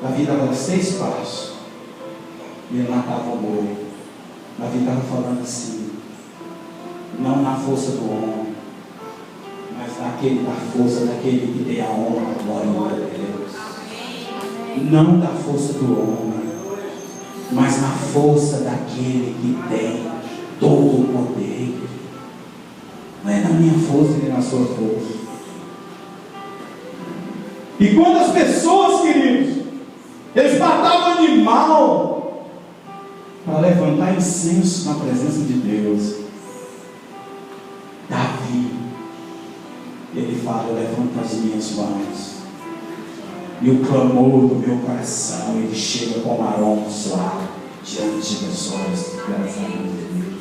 Davi dava 6 passos e ele matava o boi. Davi estava falando assim: não na força do homem, mas na força daquele que tem a honra, a glória de Deus. Não da força do homem, mas na força daquele que tem todo o poder. Não é na minha força nem na sua força. E quando as pessoas, queridos, eles matavam animal para levantar incenso na presença de Deus, Davi, ele fala: eu levanto as minhas mãos, e o clamor do meu coração, ele chega com um aroma suave diante dos olhos graças de Deus.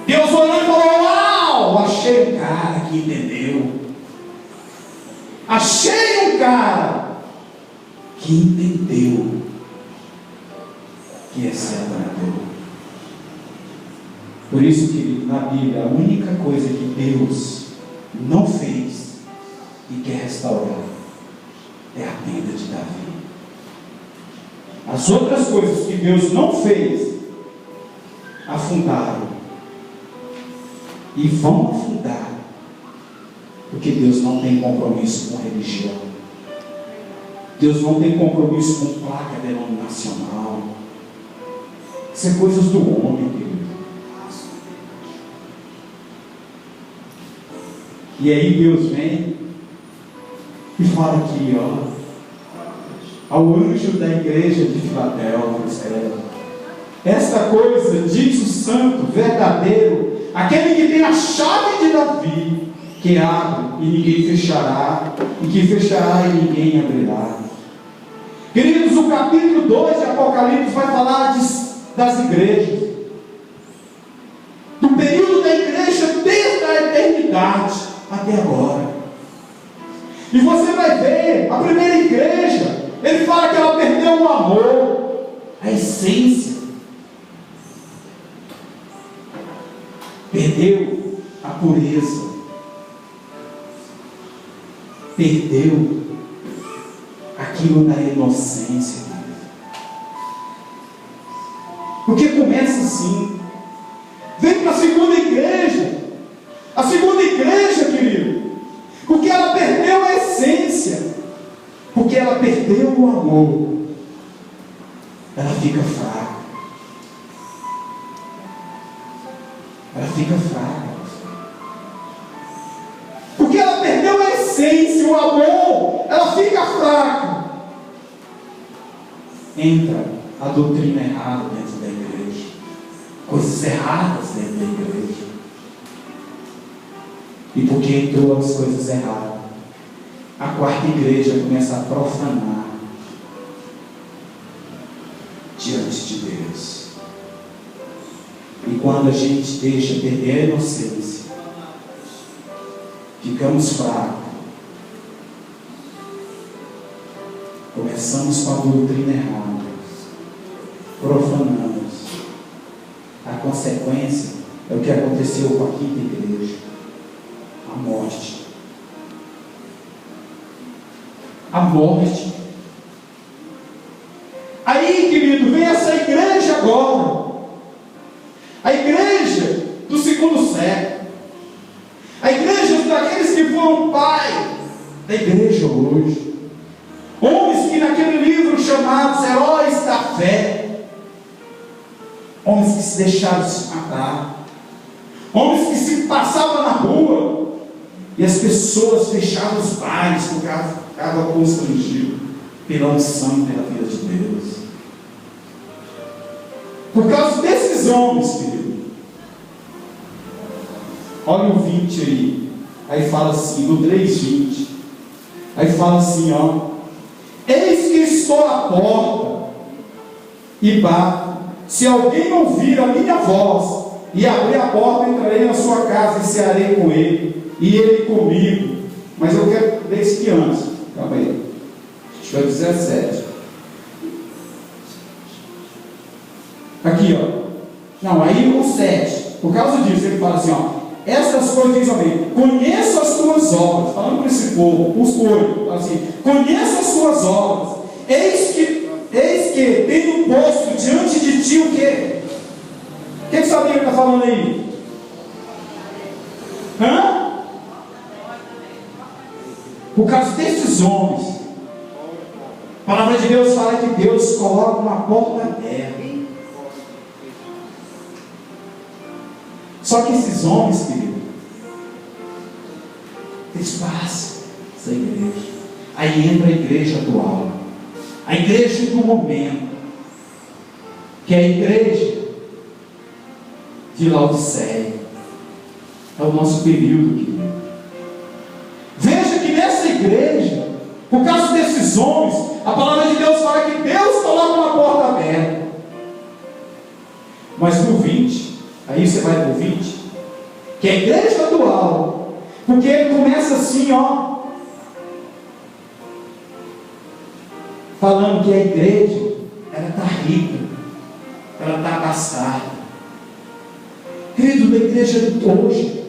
Deus olhou e falou: uau, achei um cara que entendeu. Achei um cara que entendeu que esse é adorador. Por isso que na Bíblia, a única coisa que Deus não fez e quer restaurar é a tenda de Davi. As outras coisas que Deus não fez, afundaram e vão afundar, porque Deus não tem compromisso com religião. Deus não tem compromisso com placa denominacional. Isso é coisas do homem, querido. E aí Deus vem e fala aqui, ao anjo da igreja de Filadélfia, escreve: esta coisa diz o santo, verdadeiro, aquele que tem a chave de Davi, que abre e ninguém fechará, e que fechará e ninguém abrirá. Queridos, o capítulo 2 de Apocalipse vai falar das igrejas, do período da igreja desde a eternidade até agora. E você vai ver a primeira igreja, ele fala que ela perdeu o amor, a essência, perdeu a pureza, perdeu aquilo da inocência. Porque começa assim. Vem para a segunda igreja. A segunda igreja, querido, porque ela perdeu a essência, porque ela perdeu o amor, ela fica fraca. Ela fica fraca. Porque ela perdeu a essência, o amor, ela fica fraca. Entra a doutrina errada dentro da igreja, coisas erradas dentro da igreja. E porque entrou as coisas erradas, a quarta igreja começa a profanar diante de Deus. E quando a gente deixa perder a inocência, ficamos fracos, começamos com a doutrina errada, profanamos. A consequência é o que aconteceu com a quinta igreja: a morte. A morte. Aí, querido, vem essa igreja agora, a igreja do segundo século, a igreja daqueles que foram pai da igreja hoje, homens que naquele livro chamados heróis da fé, homens que se deixaram se matar, homens que se passavam na rua e as pessoas fechavam os bares porque estavam constrangidos pela unção, pela vida de Deus. Por causa desses homens, querido. Olha o 20 aí. Aí fala assim, no 3:20. Aí fala assim, eis que estou à porta e bato. Se alguém ouvir a minha voz e abrir a porta, entrarei na sua casa e cearei com ele, e ele comigo. Mas eu quero ler isso aqui antes. Calma aí. Acho que é o 17. Aqui, Não, aí o 7. Por causa disso, ele fala assim, essas coisas diz também: conheço as tuas obras, falando para esse povo, os coelhos, assim, conheço as tuas obras, Eis que tendo posto diante de ti o quê? O que sabia que está falando aí? Por causa desses homens, a palavra de Deus fala que Deus coloca uma porta aberta. Só que esses homens, querido, eles passam essa igreja. Aí entra a igreja atual, a igreja do momento, que é a igreja de Laodiceia. É o nosso período, querido. Veja que nessa igreja, por causa desses homens, a palavra de Deus fala que Deus coloca uma porta aberta. Mas no 20, aí você vai para o 20, que é a igreja atual, porque ele começa assim, ó, falando que a igreja, ela está rica, ela está abastada. Querido, da igreja de hoje,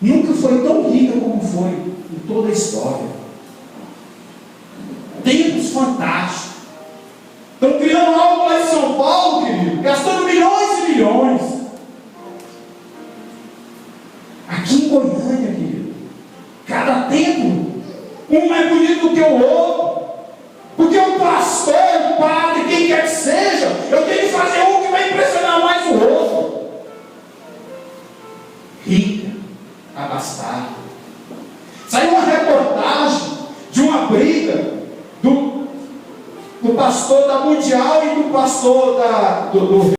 nunca foi tão rica como foi em toda a história. Tempos fantásticos. Estão criando algo lá em São Paulo, querido, gastando milhões e milhões. Aqui em Goiânia, querido, cada templo, um mais bonito do que o outro. Porque o pastor, o padre, quem quer que seja, eu tenho que fazer um que vai impressionar mais o outro. Rica, abastada. Saiu uma reportagem de uma briga do pastor da Mundial e do pastor do